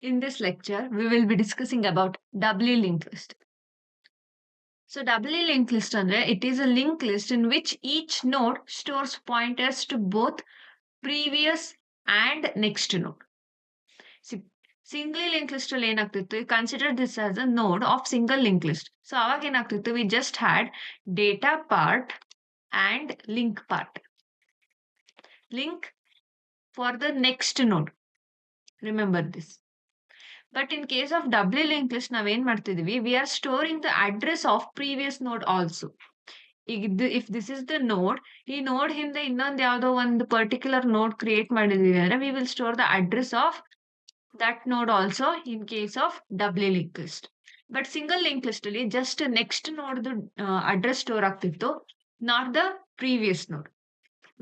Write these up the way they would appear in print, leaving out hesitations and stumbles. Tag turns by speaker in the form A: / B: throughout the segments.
A: In this lecture, we will be discussing about doubly linked list. So doubly linked list it is a linked list in which each node stores pointers to both previous and next node. See, singly linked list ಅಲ್ಲಿ ಏನಾಗ್ತಿತ್ತು, you consider this as a node of single linked list. So ಅವಾಗ ಏನಾಗ್ತಿತ್ತು, we just had data part and link part. Link for the next node. Remember this. But in case of doubly linked list, ನಾವೇನ್ ಮಾಡ್ತಿದೀವಿ, we are storing the address of previous node also. If this is the node, ಈ node ಹಿಂದೆ ಇನ್ನೊಂದು ಯಾವುದೋ ಒಂದು particular ನೋಡ್ create ಮಾಡಿದೀವಿ ಅಂದ್ರೆ we will store the address of that node also in case of doubly linked list. But single linked list ಅಲ್ಲಿ just next node address store ಆಗ್ತಿತ್ತು, not the previous node.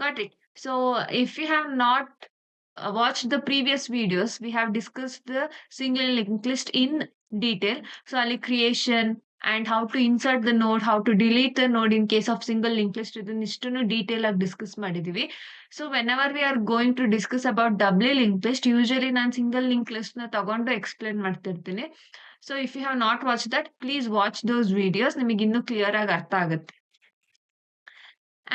A: Got it? So if you have not watched the previous videos, we have discussed the single linked list in detail. So ಅಲ್ಲಿ creation and how to insert the node, how to delete the node in case of single linked list, ಇದನ್ನಿಷ್ಟನ್ನು detail ಆಗಿ discuss ಮಾಡಿದೀವಿ. So whenever we are going to discuss about doubly link list, usually ನಾನು single link list ನ ತಗೊಂಡು explain ಮಾಡ್ತಿರ್ತೀನಿ. So if you have not watch that, please watch those videos, ನಿಮಗೆ ಇನ್ನೂ clear ಆಗಿ ಅರ್ಥ ಆಗುತ್ತೆ.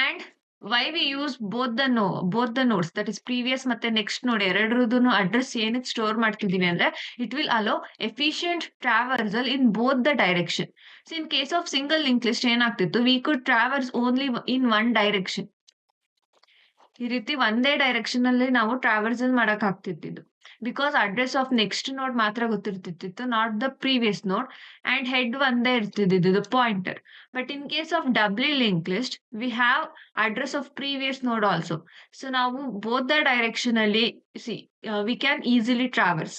A: And why we use both the nodes, that is previous ಮತ್ತೆ next node ಎರಡರದೂನು ಅಡ್ರೆಸ್ ಏನಕ್ಕೆ ಸ್ಟೋರ್ ಮಾಡ್ತಿದೀವಿ ಅಂದ್ರೆ it will allow efficient traversal in both the direction. So in case of single linked list ಏನಾಗ್ತಿತ್ತು, we could traverse only in one direction. ಈ ರೀತಿ ಒಂದೇ direction ಅಲ್ಲಿ ನಾವು ಟ್ರಾವರ್ಸಲ್ ಮಾಡಕ್ ಆಗ್ತಿದ್ದು, because address of next node ಮಾತ್ರ ಗೊತ್ತಿರ್ತಿತ್ತು, not the previous node, and head ಒಂದೇ ಇರ್ತಿದ್ದು pointer. But in case of doubly link list we have address of previous node also. So ನಾವು ಬೋತ್ ದ ಡೈರೆಕ್ಷನ್ ಅಲ್ಲಿ we can easily traverse.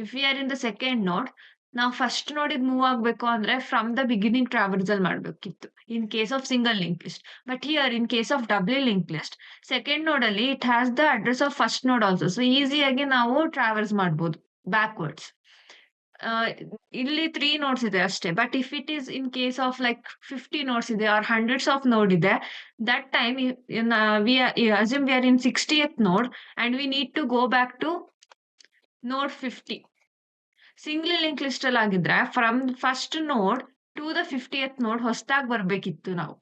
A: If we are in the second node, ನಾವು first ನೋಡಿದ್ move ಆಗ್ಬೇಕು ಅಂದ್ರೆ from the beginning ಟ್ರಾವರ್ಸಲ್ ಮಾಡ್ಬೇಕಿತ್ತು ಇನ್ case of single link list. But here in case of doubly link list, second ನೋಡ್ ಅಲ್ಲಿ it has the address of first ನೋಡ್ also. So ಈಸಿಯಾಗಿ ನಾವು ಟ್ರಾವರ್ಸ್ ಮಾಡ್ಬೋದು ಬ್ಯಾಕ್ವರ್ಡ್ಸ್. ಇಲ್ಲಿ 3 ನೋಡ್ಸ್ ಇದೆ ಅಷ್ಟೇ. But if it is in case of like 50 notes ಇದೆ ಆರ್ ಹಂಡ್ರೆಡ್ಸ್ ಆಫ್ ನೋಡ್ ಇದೆ, that time assume we are in 60th node and we need to go back to node 50. ಸಿಂಗ್ಲಿ link list ಅಲ್ಲಿ ಆಗಿದ್ರೆ from first node to the 50th node ಹೊಸದಾಗಿ ಬರ್ಬೇಕಿತ್ತು ನಾವು.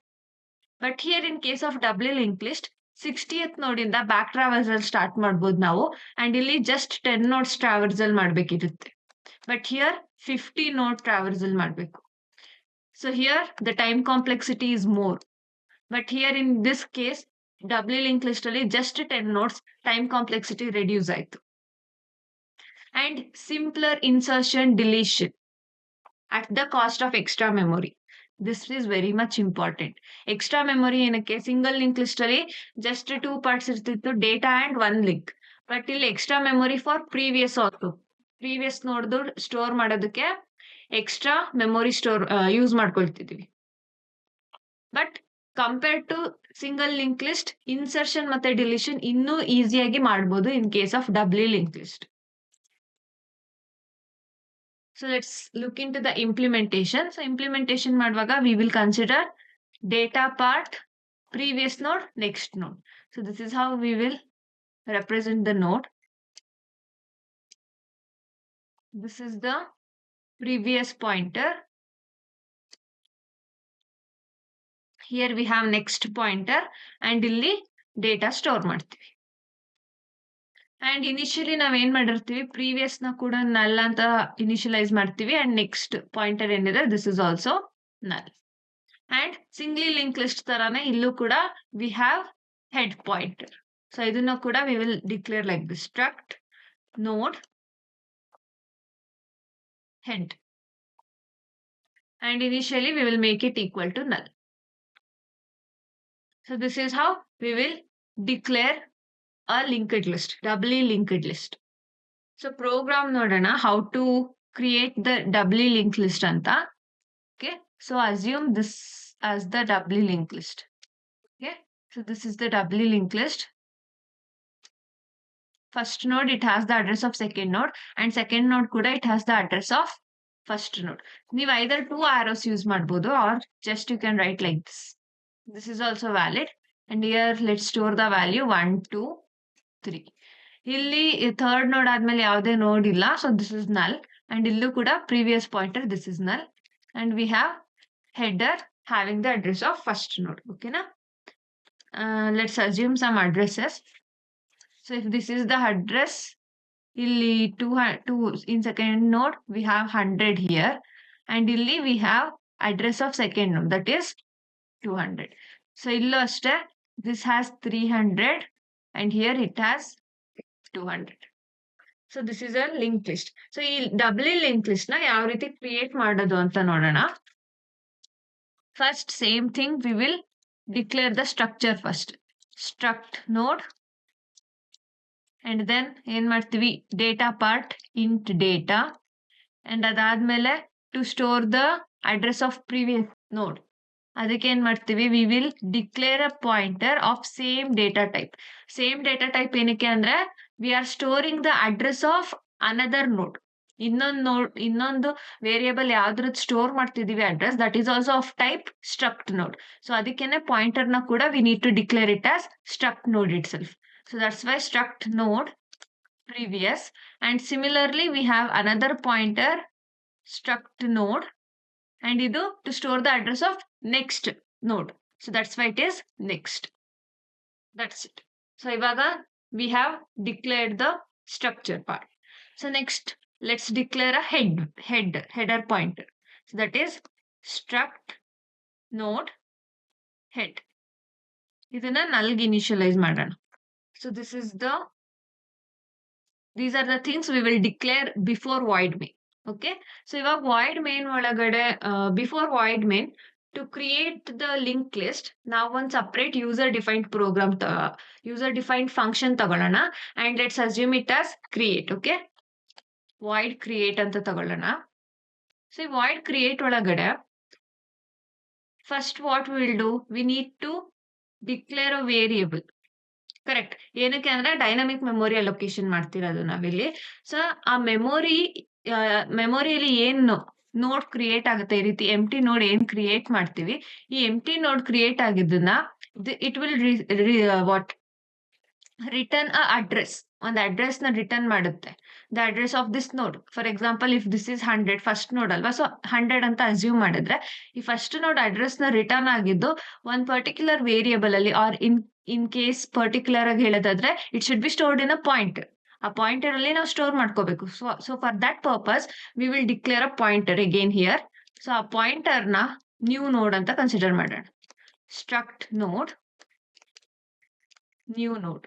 A: But here in case of doubly link list 60th ನೋಡಿಂದ back traversal start ಮಾಡ್ಬೋದು ನಾವು, and ಇಲ್ಲಿ ಜಸ್ಟ್ 10 ನೋಡ್ಸ್ ಟ್ರಾವರ್ಸಲ್ ಮಾಡ್ಬೇಕಿರುತ್ತೆ. ಬಟ್ ಹಿಯರ್ 50 ನೋಡ್ ಟ್ರಾವರ್ಸಲ್ ಮಾಡಬೇಕು. So here the time complexity is more. But here in this case doubly link list ಅಲ್ಲಿ just 10 nodes, time complexity reduce ಆಯ್ತು. And simpler insertion deletion at the cost of extra memory. This is very much important. Extra memory ಏನಕ್ಕೆ, single link list ಅಲ್ಲಿ just 2 parts ಇರ್ತಿತ್ತು, data and 1 link. But ಇಲ್ಲಿ extra memory for previous also. Previous ನೋಡ್ದು store ಮಾಡೋದಕ್ಕೆ extra memory store use ಮಾಡ್ಕೊಳ್ತಿದೀವಿ. But compared to single link list, insertion ಮತ್ತೆ deletion ಇನ್ನೂ ಈಸಿಯಾಗಿ ಮಾಡ್ಬೋದು in case of doubly link list. So let's look into the implementation. So implementation ಮಾಡುವಾಗ we will consider data part, previous node, next node. So this is how we will represent the node. This is the previous pointer. Here we have next pointer and ಇಲ್ಲಿ data store ಮಾಡ್ತೀವಿ. And initially ನಾವೇನ್ ಮಾಡಿರ್ತೀವಿ, previous ನ ಕೂಡ null ಅಂತ initialise ಮಾಡ್ತೀವಿ, and next pointer ಏನಿದೆ this is also null. And singly link list ತರಾನೇ ಇಲ್ಲೂ ಕೂಡ we have head pointer. So ಇದನ್ನ ಕೂಡ we will declare like this, struct node head, and initially we will make it equal to null. So this is how we will declare a linked list, doubly linked list. So program ನೋಡೋಣ how to create the doubly linked list ಅಂತ. Okay, so assume this as the doubly linked list. Okay, so this is the doubly linked list. First node it has the address of second node, and second node ಕೂಡ it has the address of first node. ನೀವು either 2 arrows use ಮಾಡ್ಬೋದು or just you can write like this. This is also valid. And here let's store the value 1, 2, 3. ಇಲ್ಲಿ third ನೋಡ್ ಆದ್ಮೇಲೆ ಯಾವುದೇ ನೋಡ್ ಇಲ್ಲ, so this is ನಲ್. And ಇಲ್ಲೂ ಕೂಡ ಪ್ರೀವಿಯಸ್ ಪಾಯಿಂಟರ್, ದಿಸ್ ಇಸ್ ನಲ್. And we have header having the address of first node. Okay na? Let's assume some addresses. So if this is the address, illi 2 in second node we have 100 here, and illi we have address of second node, that is 200. So illu ashte, this has 300 and here it has 200. So this is a linked list. So ಈ doubly linked list ನ ಯಾವ ರೀತಿ create ಮಾಡೋದು ಅಂತ ನೋಡೋಣ. First, same thing, we will declare the structure first. Struct node, and then ಏನ್ ಮಾಡ್ತೀವಿ, data part int data, and ಅದಾದ್ಮೇಲೆ to store the address of previous node, ಅದಕ್ಕೆ ಏನ್ ಮಾಡ್ತೀವಿ, we will declare a pointer of same data type. Same data type ಏನಕ್ಕೆ ಅಂದ್ರೆ we are storing the address of another node. ಇನ್ನೊಂದು variable ಯಾವ್ದ್ರದ್ದು store ಮಾಡ್ತಿದೀವಿ address, that is also of type struct node. So ಅದಕ್ಕೇನೆ pointer ನ ಕೂಡ we need to declare it as struct node itself. So that's why struct node previous. And similarly we have another pointer struct node, and idu to store the address of next node. So that's why it is next. That's it. So ivaga we have declared the structure part. So next, let's declare a header pointer. So that is struct node head. ಇದನ್ನ ನಲ್ಗೆ initialise ಮಾಡೋಣ. So these are the things we will declare before void main. Okay, so ಇವಾಗ void main ಒಳಗಡೆ before void main, to create the linked list ನಾವು ಒಂದು separate user defined function ತಗೊಳ್ಳೋಣ, and let's assume it as create. Okay, void create ಅಂತ ತಗೊಳ್ಳೋಣ. So ಈ void create ಒಳಗಡೆ first what we will do, we need to declare a variable. Correct, ಏನಕ್ಕೆ ಅಂದ್ರೆ dynamic memory allocation ಮಾಡ್ತಿರೋದು ನಾವಿಲ್ಲಿ. So ಆ ಮೆಮೊರಿಯಲ್ಲಿ ಏನು ನೋಡ್ ಕ್ರಿಯೇಟ್ ಆಗುತ್ತೆ, ಈ ರೀತಿ ಎಂಟಿ ನೋಡ್ ಏನ್ ಕ್ರಿಯೇಟ್ ಮಾಡ್ತೀವಿ, ಈ ಎಂಟಿ ನೋಡ್ ಕ್ರಿಯೇಟ್ ಆಗಿದ್ದನ್ನ it will return a address, ಒಂದು ಅಡ್ರೆಸ್ ನ ರಿಟರ್ನ್ ಮಾಡುತ್ತೆ. The address of this node, for example if this is 100, first node ಅಲ್ವಾ, ಸೊ 100 ಅಂತ ಅಸ್ಯೂಮ್ ಮಾಡಿದ್ರೆ ಈ ಫಸ್ಟ್ ನೋಡ್ ಅಡ್ರೆಸ್ ನ ರಿಟರ್ನ್ ಆಗಿದ್ದು ಒಂದು ಪರ್ಟಿಕ್ಯುಲರ್ ವೇರಿಯೇಬಲ್ ಅಲ್ಲಿ, ಆರ್ ಇನ್ ಕೇಸ್ ಪರ್ಟಿಕ್ಯುಲರ್ ಆಗಿ ಹೇಳೋದಾದ್ರೆ it should be stored in a pointer. ಆ ಪಾಯಿಂಟರ್ ಅಲ್ಲಿ ನಾವು ಸ್ಟೋರ್ ಮಾಡ್ಕೋಬೇಕು. So for that purpose V will declare a pointer again here. So ಆ ಪಾಯಿಂಟರ್ ನ ನ್ಯೂ ನೋಡ್ ಅಂತ ಕನ್ಸಿಡರ್ ಮಾಡೋಣ. ಸ್ಟ್ರಕ್ಟ್ ನೋಡ್ ನ್ಯೂ ನೋಡ್.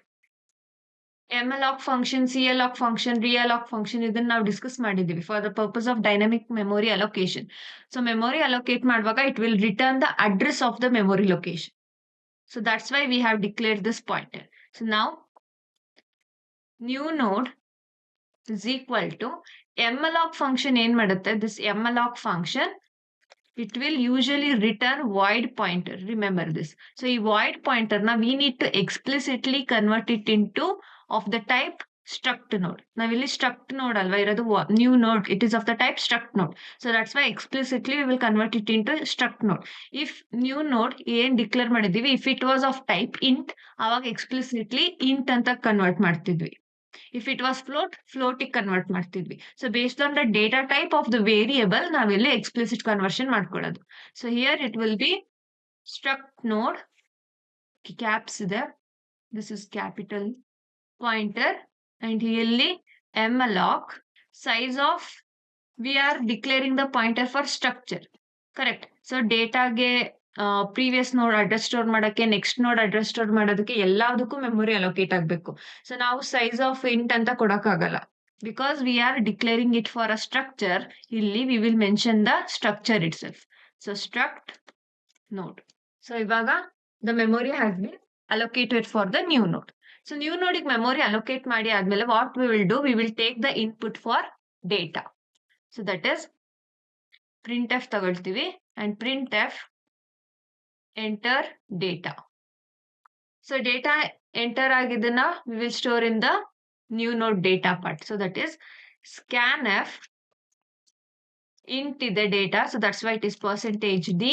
A: malloc function, calloc function, realloc function ಇದನ್ನ ನಾವು ಡಿಸ್ಕಸ್ ಮಾಡಿದೀವಿ for the purpose of dynamic memory allocation. So memory allocate ಮಾಡುವಾಗ it will return the address of the memory location. So that's why we have declared this pointer. So now new node is equal to malloc function ಏನ್ ಮಾಡುತ್ತೆ, this malloc function it will usually return void pointer. Remember this. So ಈ void pointer na we need to explicitly convert it into of the type struct node. ನಾವಿಲ್ಲಿ struct node ಅಲ್ವಾ ಇರೋದು, new node, it is of the type struct node. So that's why explicitly we will convert it into struct node. If new node ಏನ್ declare ಮಾಡಿದೀವಿ, if it was of type int, ಅವಾಗ explicitly int ಅಂತ convert ಮಾಡ್ತಿದ್ವಿ. If it was float ಗೆ convert ಮಾಡ್ತಿದ್ವಿ. So based on the data type of the variable ನಾವಿಲ್ಲಿ explicit conversion ಮಾಡ್ಕೊಳ್ಳೋದು. So here it will be struct node, caps ಇದೆ, this is capital pointer, and here malloc size of, we are declaring the pointer for structure. Correct. So data ಗೆ previous node address store ಮಾಡಕ್ಕೆ, next node address store ಮಾಡೋದಕ್ಕೆ ಎಲ್ಲದಕ್ಕೂ memory allocate ಆಗಬೇಕು. So ನಾವು size of int ಅಂತ ಕೊಡಕ್ಕಾಗಲ್ಲ, because we are declaring it for a structure. ಇಲ್ಲಿ we will mention the structure itself. So struct node. So ಇವಾಗ the memory has been allocated for the new node. So new ನೋಡಿಗೆ memory allocate ಮಾಡಿ ಆದ್ಮೇಲೆ what we will do, we will take the input for data. So that is printf ತಗೊಳ್ತೀವಿ, and printf enter data. So data enter ಆಗಿದ್ದನ್ನ we will store in the new node data part. So that is scanf int ಇದೆ data, so that's why it is %d.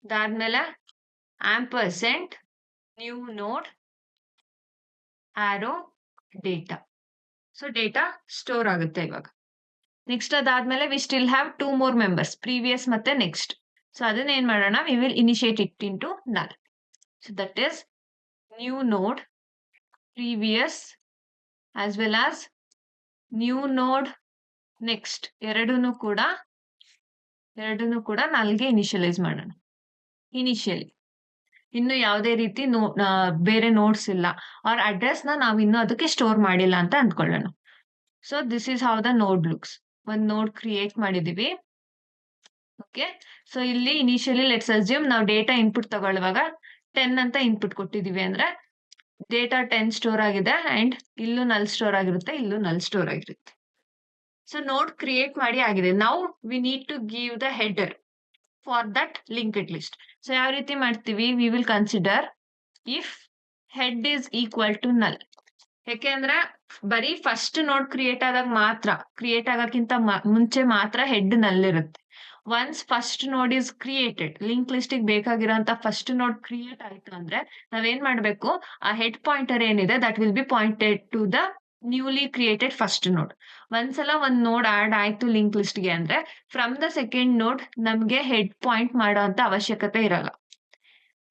A: ಅದಾದ್ಮೇಲೆ ampersand new node ಆರೋ data. So data store ಆಗುತ್ತೆ ಇವಾಗ. Next ಅದಾದ್ಮೇಲೆ we still have 2 more members, previous ಮತ್ತೆ next. So ಅದನ್ನ ಏನ್ ಮಾಡೋಣ, we will initiate it into ನಲ್. So that is new node previous as well as new ನೋಡ್ next ಎರಡನ್ನೂ ಕೂಡ ನಲ್ಗೆ ಇನಿಷಿಯಲೈಸ್ ಮಾಡೋಣ. ಇನಿಷಿಯಲಿ ಇನ್ನು ಯಾವುದೇ ರೀತಿ ಬೇರೆ ನೋಡ್ಸ್ ಇಲ್ಲ, ಅವ್ರ ಅಡ್ರೆಸ್ ನಾವು ಇನ್ನು ಅದಕ್ಕೆ ಸ್ಟೋರ್ ಮಾಡಿಲ್ಲ ಅಂತ ಅಂದ್ಕೊಳ್ಳೋಣ. So this is how the node looks. ಒಂದು ನೋಡ್ ಕ್ರಿಯೇಟ್ ಮಾಡಿದೀವಿ. ಓಕೆ, ಸೊ ಇಲ್ಲಿ ಇನಿಷಿಯಲಿ ಲೆಟ್ಸ್ ಅಸ್ಯೂಮ್ ನಾವು ಡೇಟಾ ಇನ್ಪುಟ್ ತಗೊಳ್ಳುವಾಗ 10 ಅಂತ ಇನ್ಪುಟ್ ಕೊಟ್ಟಿದೀವಿ ಅಂದ್ರೆ ಡೇಟಾ 10 ಸ್ಟೋರ್ ಆಗಿದೆ ಅಂಡ್ ಇಲ್ಲೂ ನಲ್ ಸ್ಟೋರ್ ಆಗಿರುತ್ತೆ, ಇಲ್ಲೂ ನಲ್ ಸ್ಟೋರ್ ಆಗಿರುತ್ತೆ. ಸೊ ನೋಡ್ ಕ್ರಿಯೇಟ್ ಮಾಡಿ ಆಗಿದೆ. ನಾವು we need to give the header for that linked list. So ಯಾವ ರೀತಿ ಮಾಡ್ತೀವಿ, we will consider if head is equal to null. ಯಾಕೆಂದ್ರೆ ಬರೀ ಫಸ್ಟ್ ನೋಡ್ ಕ್ರಿಯೇಟ್ ಆಗಕ್ಕಿಂತ ಮುಂಚೆ ಮಾತ್ರ ಹೆಡ್ ನಲ್ ಇರುತ್ತೆ. Once first node is created, link list ಬೇಕಾಗಿರೋಂತ first node create ಆಯ್ತು ಅಂದ್ರೆ ನಾವೇನ್ ಮಾಡ್ಬೇಕು, ಆ ಹೆಡ್ ಪಾಯಿಂಟರ್ ಏನಿದೆ that will be pointed to the newly created first node. ಒಂದ್ಸಲ ಒಂದ್ ನೋಡ್ ಆಡ್ ಆಯ್ತು ಲಿಂಕ್ ಲಿಸ್ಟ್ಗೆ ಅಂದ್ರೆ ಫ್ರಮ್ ದ ಸೆಕೆಂಡ್ ನೋಡ್ ನಮ್ಗೆ ಹೆಡ್ ಪಾಯಿಂಟ್ ಮಾಡೋ ಅಂತ ಅವಶ್ಯಕತೆ ಇರಲ್ಲ.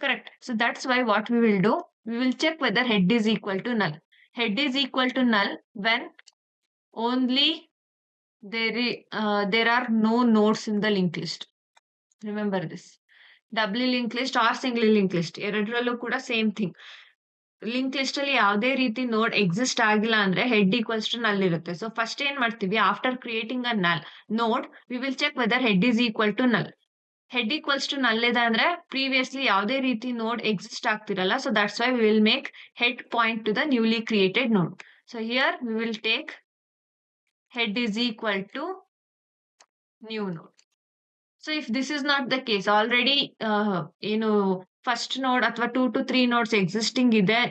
A: Correct. So that's why what we will do, we will check whether head is equal to null. Head is equal to null when only there are no nodes in the linked list. Remember this. Doubly linked list or singly linked list ಎರಡರಲ್ಲೂ ಕೂಡ same thing. Link list ಅಲ್ಲಿ ಯಾವುದೇ ರೀತಿ node exist ಆಗಿಲ್ಲ ಅಂದ್ರೆ head equals to null ಇರುತ್ತೆ. So first ಏನ್ ಮಾಡ್ತೀವಿ, after creating a null node we will check whether head is equal to null. Head equals to null ಇದೆ ಅಂದ್ರೆ ಪ್ರೀವಿಯಸ್ಲಿ ಯಾವುದೇ ರೀತಿ ನೋಡ್ ಎಕ್ಸಿಸ್ಟ್ ಆಗ್ತಿರಲ್ಲ. So that's why we will make head point to the newly created node. So here we will take head is equal to new node. So if this is not the case, already ಏನು first node ಅಥವಾ 2 to 3 nodes existing ಇದೆ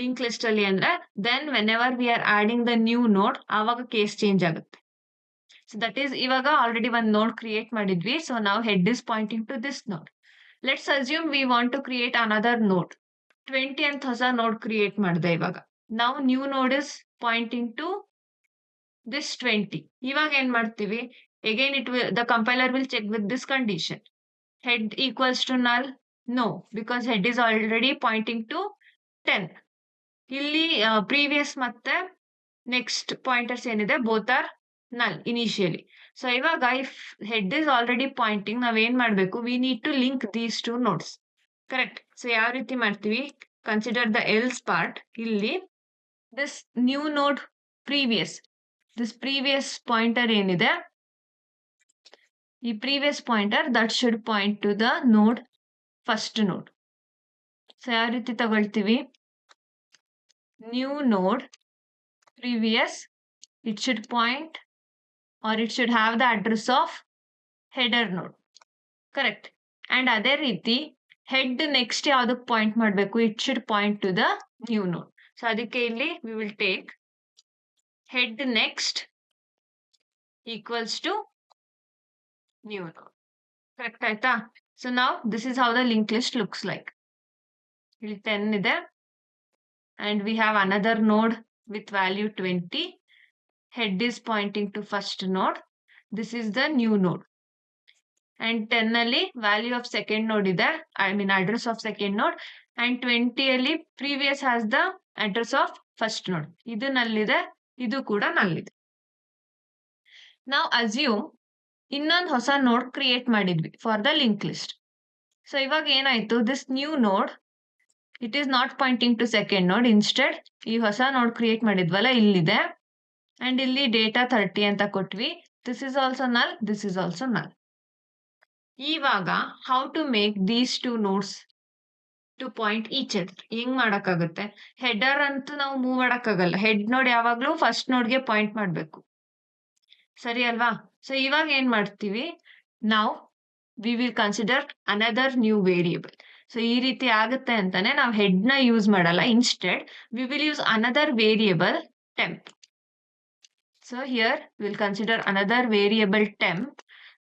A: link list ಅಲ್ಲಿ ಅಂದ್ರೆ then whenever we are adding the new node ಆವಾಗ case change ಆಗುತ್ತೆ. So that is ಇವಾಗ already ಒಂದು node create ಮಾಡಿದ್ವಿ. ಸೊ ನಾವು head is pointing to this node. Let's assume we want to create another node. 20 ಅಂತ ಹೊಸ node create ಮಾಡಿದೆ ಇವಾಗ. ನಾವು ನ್ಯೂ ನೋಡ್ ಇಸ್ ಪಾಯಿಂಟಿಂಗ್ ಟು ದಿಸ್ 20. ಇವಾಗ ಏನ್ ಮಾಡ್ತೀವಿ, again the compiler will check with this condition. Head equals to null, no, because head is already pointing to 10. ಇಲ್ಲಿ ಪ್ರೀವಿಯಸ್ ಮತ್ತೆ ನೆಕ್ಸ್ಟ್ ಪಾಯಿಂಟರ್ಸ್ ಏನಿದೆ both are null initially. So ಇವಾಗ if head is already pointing ನಾವೇನ್ ಮಾಡ್ಬೇಕು, we need to link these two nodes. Correct. So ಯಾವ ರೀತಿ ಮಾಡ್ತೀವಿ, consider the else part. ಇಲ್ಲಿ this new node previous, this previous pointer ಏನಿದೆ, ಈ previous pointer that should point to the node first node. So ಯಾವ ರೀತಿ ತಗೊಳ್ತೀವಿ, new node previous, it should point or it should have the address of header node. Correct. And ಅದೇ ರೀತಿ head next ಯಾವ್ದಕ್ಕೆ point ಮಾಡಬೇಕು, it should point to the new node. So ಅದಕ್ಕೆ ಇಲ್ಲಿ we will take head next equals to new node. Correct ಆಯ್ತಾ? So ನಾವ್ this is how the link list looks like. ಇಲ್ಲಿ 10 ಇದೆ and we have another node with value 20. Head is pointing to first node. This is the new node. And 10 ಅಲ್ಲಿ value of second node ಇದೆ, address of second node. And 20 ಅಲ್ಲಿ previous has the address of first node. ಇದು ನಲ್ಲಿದೆ, ಇದು ಕೂಡ ನಲ್ಲಿದೆ. Now assume ಇನ್ನೊಂದು ಹೊಸ ನೋಡ್ ಕ್ರಿಯೇಟ್ ಮಾಡಿದ್ವಿ for the link list. So ಇವಾಗ ಏನಾಯ್ತು, this new node it is not pointing to second node. Instead ಈ ಹೊಸ ನೋಡ್ ಕ್ರಿಯೇಟ್ ಮಾಡಿದ್ವಲ್ಲ ಇಲ್ಲಿದೆ ಅಂಡ್ ಇಲ್ಲಿ ಡೇಟಾ 30 ಅಂತ ಕೊಟ್ವಿ. This is also null, this is also null. ಇವಾಗ how to make these two nodes to point each other, ಹೆಂಗ್ ಮಾಡಕ್ಕಾಗುತ್ತೆ? Header ಅಂತೂ ನಾವು ಮೂವ್ ಮಾಡಕ್ಕಾಗಲ್ಲ. ಹೆಡ್ ನೋಡ್ ಯಾವಾಗ್ಲೂ ಫಸ್ಟ್ ನೋಡ್ಗೆ ಪಾಯಿಂಟ್ ಮಾಡ್ಬೇಕು, ಸರಿ ಅಲ್ವಾ? ಸೊ ಇವಾಗ ಏನ್ ಮಾಡ್ತೀವಿ ನಾವು, V will consider another new variable. So ಈ ರೀತಿ ಆಗುತ್ತೆ ಅಂತಾನೆ ನಾವು ಹೆಡ್ ನ ಯೂಸ್ ಮಾಡಲ್ಲ. Instead V will use another variable temp. So here we will consider another variable temp.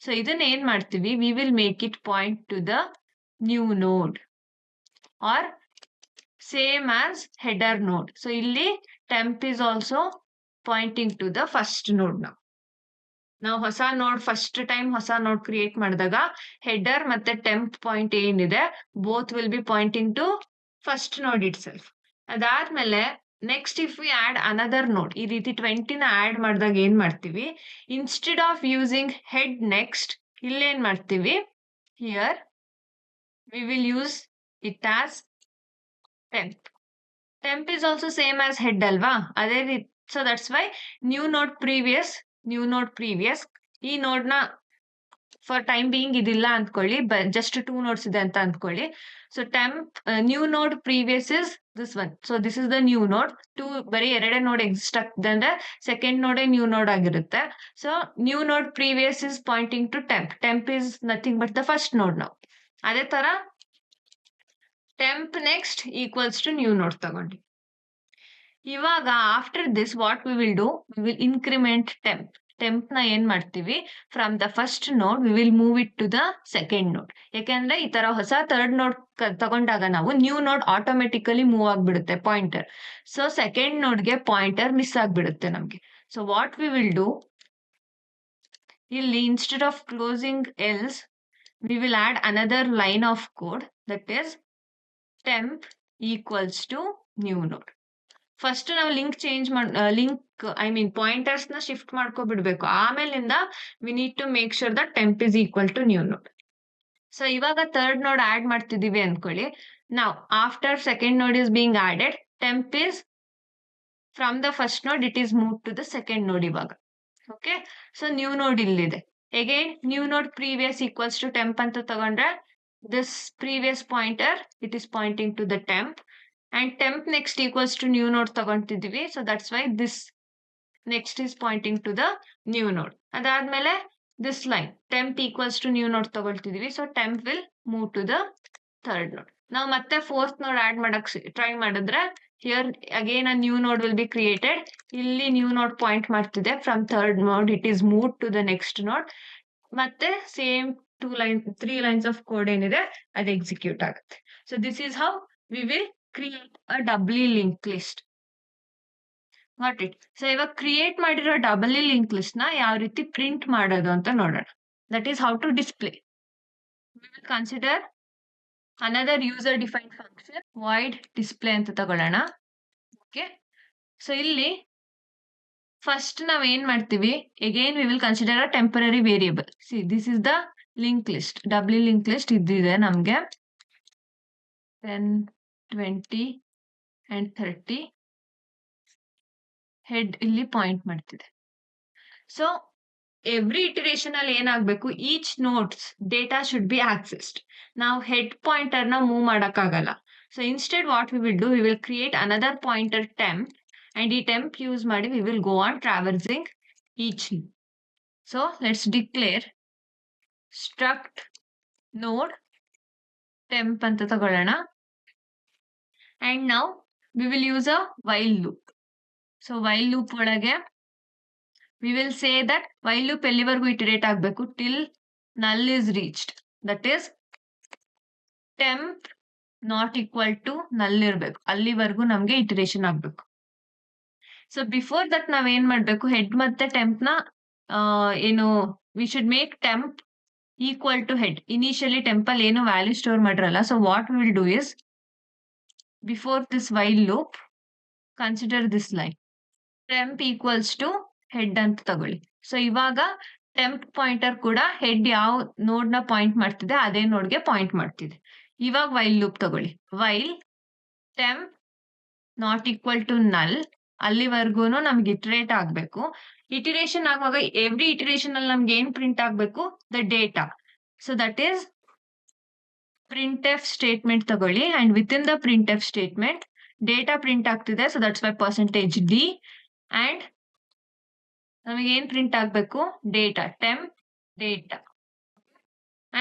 A: So ಇದನ್ನ ಏನ್ ಮಾಡ್ತೀವಿ, we will make it point to the new node or same as header node. So ಇಲ್ಲಿ temp is also pointing to the first node. ನಾವು ಹೊಸ ನೋಡ್ first time ಹೊಸ node create ಮಾಡಿದಾಗ header ಮತ್ತೆ ಟೆಂಪ್ ಪಾಯಿಂಟ್ ಏನಿದೆ both will be pointing to first node itself. ಅದಾದ್ಮೇಲೆ next if we add another node, ಈ ರೀತಿ 20ನ ಆಡ್ ಮಾಡಿದಾಗ ಏನ್ ಮಾಡ್ತೀವಿ, instead of using head next ಇಲ್ಲೇನ್ ಮಾಡ್ತೀವಿ, here we will use it as temp. Temp is also same as head ಅಲ್ವಾ, ಅದೇ ರೀತಿ. So that's why new node previous ಈ ನೋಡ್ ನ ಫಾರ್ ಟೈಮ್ ಬೀಯಿಂಗ್ ಇದಿಲ್ಲ ಅಂದ್ಕೊಳ್ಳಿ, ಜಸ್ಟ್ 2 ನೋಡ್ಸ್ ಇದೆ ಅಂತ ಅಂದ್ಕೊಳ್ಳಿ. So ಟೆಂಪ್ new node previous is this one. So this is the new ನೋಡ್. ಬರೀ 2 ನೋಡ್ ಎಕ್ಸಿಸ್ಟ್ ಆಗ್ತದೆ ಅಂದ್ರೆ ಸೆಕೆಂಡ್ ನೋಡೇ ನ್ಯೂ ನೋಡ್ ಆಗಿರುತ್ತೆ. So new node previous is pointing to temp is nothing but the first node. ನಾವು ಅದೇ ತರ temp next equals to new node ತಗೊಂಡು ಇವಾಗ after this what we will do, we will increment temp ನ ಏನ್ ಮಾಡ್ತೀವಿ, from the first node we will move it to the second node. ಯಾಕೆಂದ್ರೆ ಈ ತರ ಹೊಸ ಥರ್ಡ್ ನೋಡ್ ತಗೊಂಡಾಗ ನಾವು ನ್ಯೂ ನೋಡ್ ಆಟೋಮೆಟಿಕಲಿ ಮೂವ್ ಆಗ್ಬಿಡುತ್ತೆ ಪಾಯಿಂಟರ್. ಸೊ ಸೆಕೆಂಡ್ ನೋಡ್ಗೆ ಪಾಯಿಂಟರ್ ಮಿಸ್ ಆಗ್ಬಿಡುತ್ತೆ ನಮ್ಗೆ. So what we will do, ಇಲ್ಲಿ instead of closing else we will add another line of code that is temp equals to new node. First ನಾವು pointers ನ shift ಮಾಡ್ಕೊಬಿಡ್ಬೇಕು. ಆಮೇಲಿಂದ we need to make sure that temp is equal to new node. So ಇವಾಗ third node add ಮಾಡ್ತಿದೀವಿ ಅನ್ಕೊಳ್ಳಿ. ನಾವು after second node is being added, temp is from the first node it is move to the second node ಇವಾಗ. Okay, so new node ಇಲ್ಲಿದೆ. Again new node previous equals to temp ಅಂತ ತಗೊಂಡ್ರೆ this previous pointer it is pointing to the temp, and temp next equals to new node ತಗೊಂತಿದೀವಿ. So that's why this next is pointing to the new node. ಅದಾದ್ಮೇಲೆ this line temp equals to new node ತಗೊಳ್ತಿದೀವಿ. So temp will move to the third node. ನಾವು ಮತ್ತೆ fourth node add ಮಾಡಕ್ try ಮಾಡಿದ್ರೆ here again a new node will be created. ಇಲ್ಲಿ new node point ಮಾಡ್ತಿದೆ, from third node it is moved to the next node. ಮತ್ತೆ same 3 lines of code ಏನಿದೆ ಅದು execute ಆಗುತ್ತೆ. So this is how we will create a ಡಬ್ಲಿ link list. What it. So ಇವಾಗ create ಮಾಡಿರೋ ಡಬಲಿ link list ನ ಯಾವ ರೀತಿ print ಮಾಡೋದು ಅಂತ ನೋಡೋಣ. That is how to display. We will consider another user defined function void display ಅಂತ ತಗೊಳ್ಳೋಣ. ಓಕೆ, ಸೊ ಇಲ್ಲಿ ಫಸ್ಟ್ ನಾವ್ ಏನ್ ಮಾಡ್ತೀವಿ, again we will consider a temporary variable. See this is the link list, doubly link list ಇದ್ದಿದೆ ನಮ್ಗೆ 10, 20 and 30 head ಇಲ್ಲಿ point ಮಾಡ್ತಿದೆ. ಸೊ ಎವ್ರಿ ಇಟರೇಷನ್ ಅಲ್ಲಿ ಏನಾಗ್ಬೇಕು, each node's data should be accessed. ನಾವು ಹೆಡ್ ಪಾಯಿಂಟರ್ ನ ಮೂವ್ ಮಾಡಕ್ಕಾಗಲ್ಲ. So instead what we will do, we will create another pointer temp, and ಈ ಟೆಂಪ್ ಯೂಸ್ ಮಾಡಿ we will go on traversing each node. So let's declare struct node temp ಅಂತ ತಗೊಳ್ಳೋಣ. and now we will use a while loop. So while loop ಒಳಗೆ we will say that while loop ಎಲ್ಲಿವರೆಗೂ ಇಟರೇಟ್ ಆಗಬೇಕು, till null is reached. that is temp not equal to null ಇರಬೇಕು, ಅಲ್ಲಿವರೆಗೂ ನಮ್ಗೆ ಇಟರೇಷನ್ ಆಗ್ಬೇಕು. So before that ನಾವ್ ಏನ್ ಮಾಡ್ಬೇಕು, ಹೆಡ್ ಮತ್ತೆ ಟೆಂಪ್ ನ ಏನು we should make temp equal to head. Initially temp ಅಲ್ಲಿ ಏನು ವ್ಯಾಲ್ಯೂ ಸ್ಟೋರ್ ಮಾಡಿರಲ್ಲ. So what will do is, before this while loop consider this line temp equals to head ಅಂತ ತಗೊಳ್ಳಿ. ಸೊ ಇವಾಗ ಟೆಂಪ್ ಪಾಯಿಂಟರ್ ಕೂಡ ಹೆಡ್ ಯಾವ ನೋಡ್ ನ ಪಾಯಿಂಟ್ ಮಾಡ್ತಿದೆ ಅದೇ ನೋಡ್ಗೆ ಪಾಯಿಂಟ್ ಮಾಡ್ತಿದೆ. ಇವಾಗ ವೈಲ್ ಲೂಪ್ ತಗೊಳ್ಳಿ, ವೈಲ್ ಟೆಂಪ್ ನಾಟ್ ಈಕ್ವಲ್ ಟು ನಲ್, ಅಲ್ಲಿವರೆಗೂ ನಮ್ಗೆ ಇಟರೇಟ್ ಆಗ್ಬೇಕು. ಇಟಿರೇಷನ್ ಆಗುವಾಗ ಎವ್ರಿ ಇಟಿರೇಷನ್ ಅಲ್ಲಿ ನಮ್ಗೆ ಏನ್ ಪ್ರಿಂಟ್ ಆಗ್ಬೇಕು, the data. So that is printf statement ತಗೊಳ್ಳಿ, and within the printf statement data print ಆಗ್ತಿದೆ. So that's why %d, and ನಮಗೆ ಏನ್ ಪ್ರಿಂಟ್ ಆಗ್ಬೇಕು, data, temp data.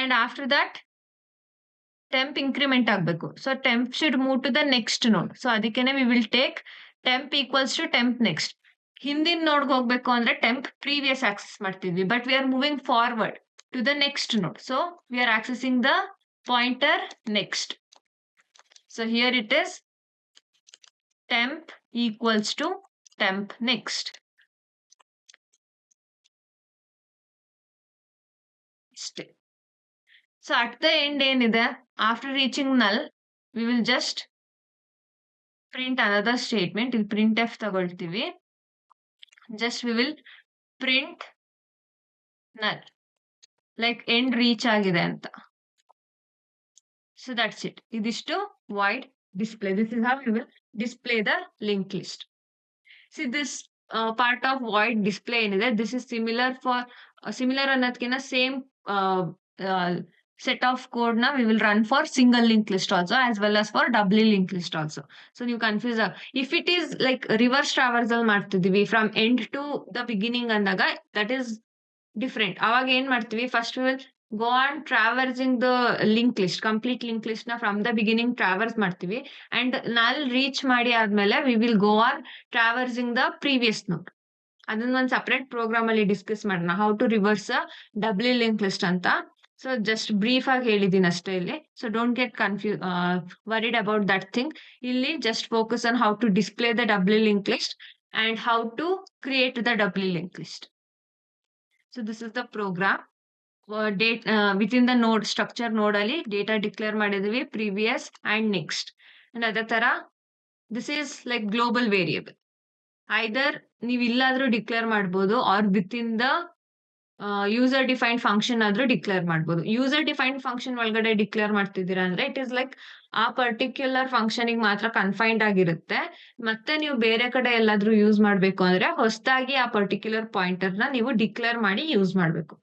A: And after that temp increment ಆಗ್ಬೇಕು. So temp should move to the next node. So ಅದಕ್ಕೇನೆ we will take temp equals to temp next. ಹಿಂದಿನ ನೋಡ್ಗೆ ಹೋಗ್ಬೇಕು ಅಂದ್ರೆ temp previous access ಮಾಡ್ತಿದ್ವಿ, but we are moving forward to the next node. So we are accessing the pointer next. So here it is temp equals to temp next. ಇಷ್ಟೇ. So at the end ಏನಿದೆ, after reaching null, we will just print another statement. ಇಲ್ಲಿ printf ತಗೊಳ್ತೀವಿ. Just we will print null. Like end reach ಆಗಿದೆ ಅಂತ. So that's it. ಇದಿಷ್ಟು void display. This is how we will display the linked list. See this part of void display ಏನಿದೆ, this is similar ಅನ್ನೋದಕ್ಕಿಂತ same set of code na we will run for single linked list also as well as for doubly linked list also. So ನೀವು confuse if it is like reverse traversal ಮಾಡ್ತಿದೀವಿ from end to the beginning ಅಂದಾಗ that is different. ಅವಾಗ ಏನ್ ಮಾಡ್ತೀವಿ, first we will go on traversing the linked list, complete linked list ನ from the beginning traverse ಮಾಡ್ತೀವಿ and null reach ಮಾಡಿ ಆದ್ಮೇಲೆ we will go on traversing the previous node. ಅದನ್ನ ಒಂದು ಸಪರೇಟ್ ಪ್ರೋಗ್ರಾಮ್ ಅಲ್ಲಿ ಡಿಸ್ಕಸ್ ಮಾಡೋಣ, how to reverse doubly link list ಅಂತ. So just brief ಆಗಿ ಹೇಳಿದ್ದೀನಿ ಅಷ್ಟೇ ಇಲ್ಲಿ. So don't get worried about that thing. ಇಲ್ಲಿ just focus on how to display the doubly link list and how to create the doubly link list. So this is the program. Within the node structure node ಅಲ್ಲಿ data declare ಮಾಡಿದ್ವಿ, previous and next. And ಅದೇ ತರ this is like global variable. Either ನೀವು ಇಲ್ಲಾದ್ರೂ declare ಮಾಡ್ಬೋದು or within the user defined function ಆದ್ರೂ declare ಮಾಡ್ಬೋದು. User defined function ಒಳಗಡೆ ಡಿಕ್ಲೇರ್ ಮಾಡ್ತಿದ್ದೀರಾ ಅಂದ್ರೆ ಇಟ್ ಇಸ್ ಲೈಕ್ ಆ ಪರ್ಟಿಕ್ಯುಲರ್ ಫಂಕ್ಷನ್ ಮಾತ್ರ ಕನ್ಫೈನ್ಡ್ ಆಗಿರುತ್ತೆ. ಮತ್ತೆ ನೀವು ಬೇರೆ ಕಡೆ ಎಲ್ಲಾದ್ರೂ ಯೂಸ್ ಮಾಡ್ಬೇಕು ಅಂದ್ರೆ ಹೊಸದಾಗಿ ಆ ಪರ್ಟಿಕ್ಯುಲರ್ ಪಾಯಿಂಟರ್ ನ ನೀವು ಡಿಕ್ಲೇರ್ ಮಾಡಿ ಯೂಸ್ ಮಾಡ್ಬೇಕು.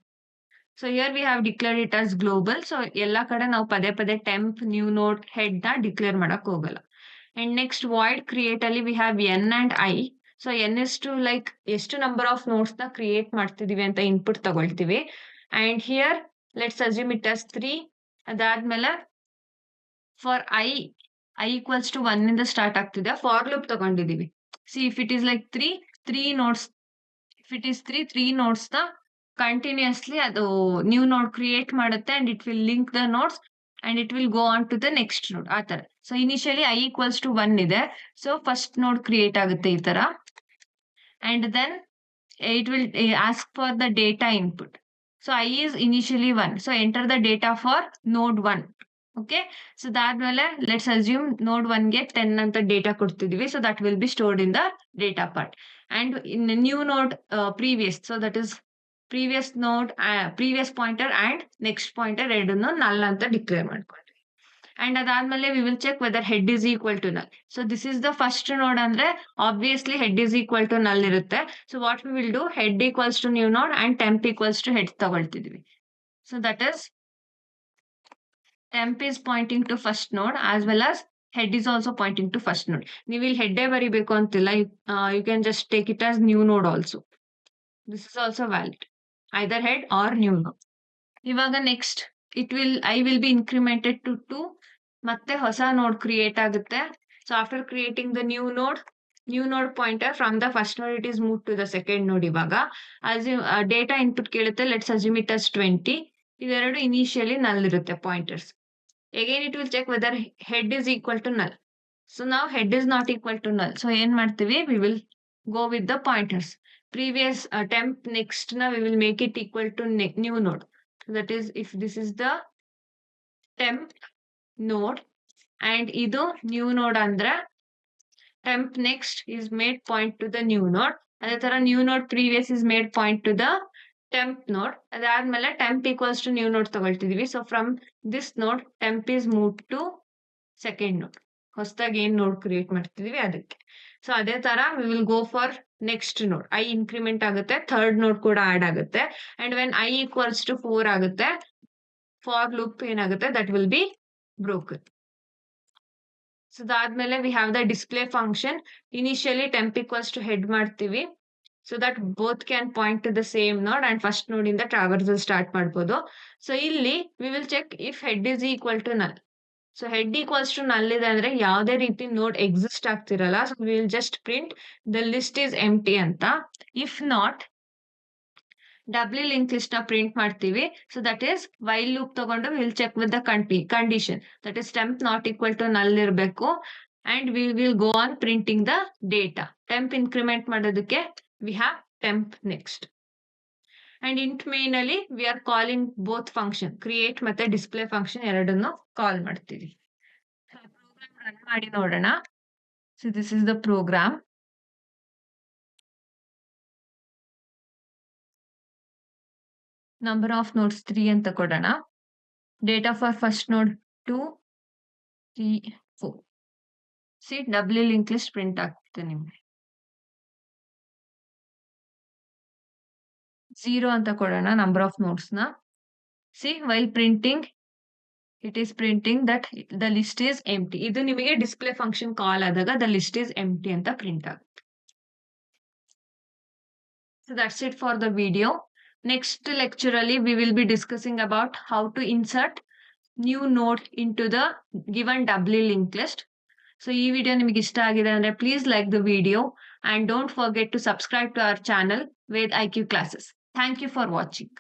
A: So here we have declare it as global. So ಎಲ್ಲಾ ಕಡೆ ನಾವು ಪದೇ ಪದೇ ಟೆಂಪ್ ನ್ಯೂ ನೋಡ್ ಹೆಡ್ ನ ಡಿಕ್ಲೇರ್ ಮಾಡಕ್ ಹೋಗಲ್ಲ. ಅಂಡ್ ನೆಕ್ಸ್ಟ್ ವಾಯ್ಡ್ ಕ್ರಿಯೇಟ್ ಅಲ್ಲಿ we have N and I. So N is to like ಎಷ್ಟು ನಂಬರ್ ಆಫ್ ನೋಟ್ಸ್ ನ ಕ್ರಿಯೇಟ್ ಮಾಡ್ತಿದೀವಿ ಅಂತ ಇನ್ಪುಟ್ ತಗೊಳ್ತೀವಿ. And here let's assume it as 3. ಅದಾದ್ಮೇಲೆ ಫಾರ್ ಐ ಈಕ್ವಲ್ಸ್ ಟು 1 ಇಂದ ಸ್ಟಾರ್ಟ್ ಆಗ್ತಿದೆ, ಫಾರ್ ಲೂಪ್ ತಗೊಂಡಿದೀವಿ. See if it is like 3 nodes, if it is 3 nodes ನ ಕಂಟಿನ್ಯೂಸ್ಲಿ ಅದು ನ್ಯೂ ನೋಡ್ ಕ್ರಿಯೇಟ್ ಮಾಡುತ್ತೆ and it will link the nodes and it will go on to the next node. ಆ ತರ. So initially i equals to 1 ಇದೆ. So first node create ಆಗುತ್ತೆ ಈ ತರ. And then it will ask for the data input. So i is initially 1. So enter the data for node 1. Okay. So ಅದಾದ್ಮೇಲೆ let's assume node 1 ಗೆ 10 ಅಂತ data ಕೊಡ್ತಿದೀವಿ. So that will be stored in the data part. And in the new node previous, so that is previous node, previous pointer and next pointer ಎರಡನ್ನು null ಅಂತ declare ಮಾಡ್ಕೊಂಡ್ವಿ. And ಅದಾದ್ಮೇಲೆ we will check whether head is equal to null. So this is the first node ಅಂದ್ರೆ obviously head is equal to null ಇರುತ್ತೆ. So what we will do, head equals to new node and temp equals to head ತಗೊಳ್ತಿದ್ವಿ. So that is temp is pointing to first node as well as head is also pointing to first node. ನೀವು ಇಲ್ಲಿ ಹೆಡ್ಡೇ ಬರಿಬೇಕು ಅಂತಿಲ್ಲ, you can just take it as new node also. This is also valid, either head or new node. ಇವಾಗ next I will be incremented to 2. ಮತ್ತೆ ಹೊಸ node create ಆಗುತ್ತೆ. So after creating the new node pointer from the first node it is move to the second node. ಇವಾಗ data input ಕೇಳುತ್ತೆ, let's assume it as 20. ಇವೆರಡು initially null ಇರುತ್ತೆ pointers. Again it will check whether head is equal to null. So ನಾವು head is not equal to null. So ಏನ್ ಮಾಡ್ತೀವಿ, we will go with the pointers. Previous temp next ನ we will make it equal to new node. That is if this is the temp node and ಇದು new node ಅಂದ್ರೆ temp next is made point to the new node. ಅದೇ ತರ new node previous is made point to the temp node. ಅದಾದ್ಮೇಲೆ ಟೆಂಪ್ equals to new ನೋಡ್ ತಗೊಳ್ತಿದೀವಿ. So from this ನೋಡ್ ಟೆಂಪ್ is moved to second ನೋಡ್. ಹೊಸದಾಗಿ ಏನ್ ನೋಡ್ ಕ್ರಿಯೇಟ್ ಮಾಡ್ತಿದೀವಿ ಅದಕ್ಕೆ. ಸೊ ಅದೇ ತರ we will go for next node. I increment ಆಗುತ್ತೆ, ಥರ್ಡ್ ನೋಡ್ ಕೂಡ ಆಡ್ ಆಗುತ್ತೆ. And when i equals to 4 ಆಗುತ್ತೆ, ಫಾರ್ ಲೂಪ್ ಏನಾಗುತ್ತೆ, that will be broken. So ಅದಾದ್ಮೇಲೆ we have the display function. Initially temp equals to head ಮಾಡ್ತೀವಿ, so that both can point to the same node and first node ಇಂದ traversal start ಮಾಡ್ಬೋದು. So ಇಲ್ಲಿ we will check if head is equal to null. So head equals to null ಇದೆ ಅಂದ್ರೆ ಯಾವುದೇ ರೀತಿ node exist ಆಗ್ತಿರಲ್ಲ. So we will just print the list is empty ಅಂತ. If not doubly link list ನ print ಮಾಡ್ತೀವಿ. So that is while loop ತಗೊಂಡು will check with the condition. That is temp not equal to null ಇರಬೇಕು. and we will go on printing the data. Temp increment ಮಾಡೋದಕ್ಕೆ we have temp next. And int main ಅಲ್ಲಿ we are calling both function create ಮತ್ತೆ display function ಎರಡನ್ನು ಕಾಲ್ ಮಾಡ್ತೀವಿ. Program run ಮಾಡಿ ನೋಡೋಣ. So this is the program. Number of nodes 3 ಅಂತ ಕೊಡೋಣ. Data for first node 2, 3, 4. See W link list print ಆಗ್ತದೆ ನಿಮ್ಗೆ. 0 ಅಂತ ಕೊಡೋಣ number of nodes ನ. See while printing it is printing that the list is empty. ಇದು ನಿಮಗೆ display function call ಆದಾಗ the list is empty ಅಂತ ಪ್ರಿಂಟ್ ಆಗುತ್ತೆ. So that's it for the video. Next lecture ಅಲ್ಲಿ we will be discussing about how to insert new node into the given W linked list. So ಈ video ನಿಮಗೆ ಇಷ್ಟ ಆಗಿದೆ ಅಂದ್ರೆ please like the video and don't forget to subscribe to our channel with IQ classes. Thank you for watching.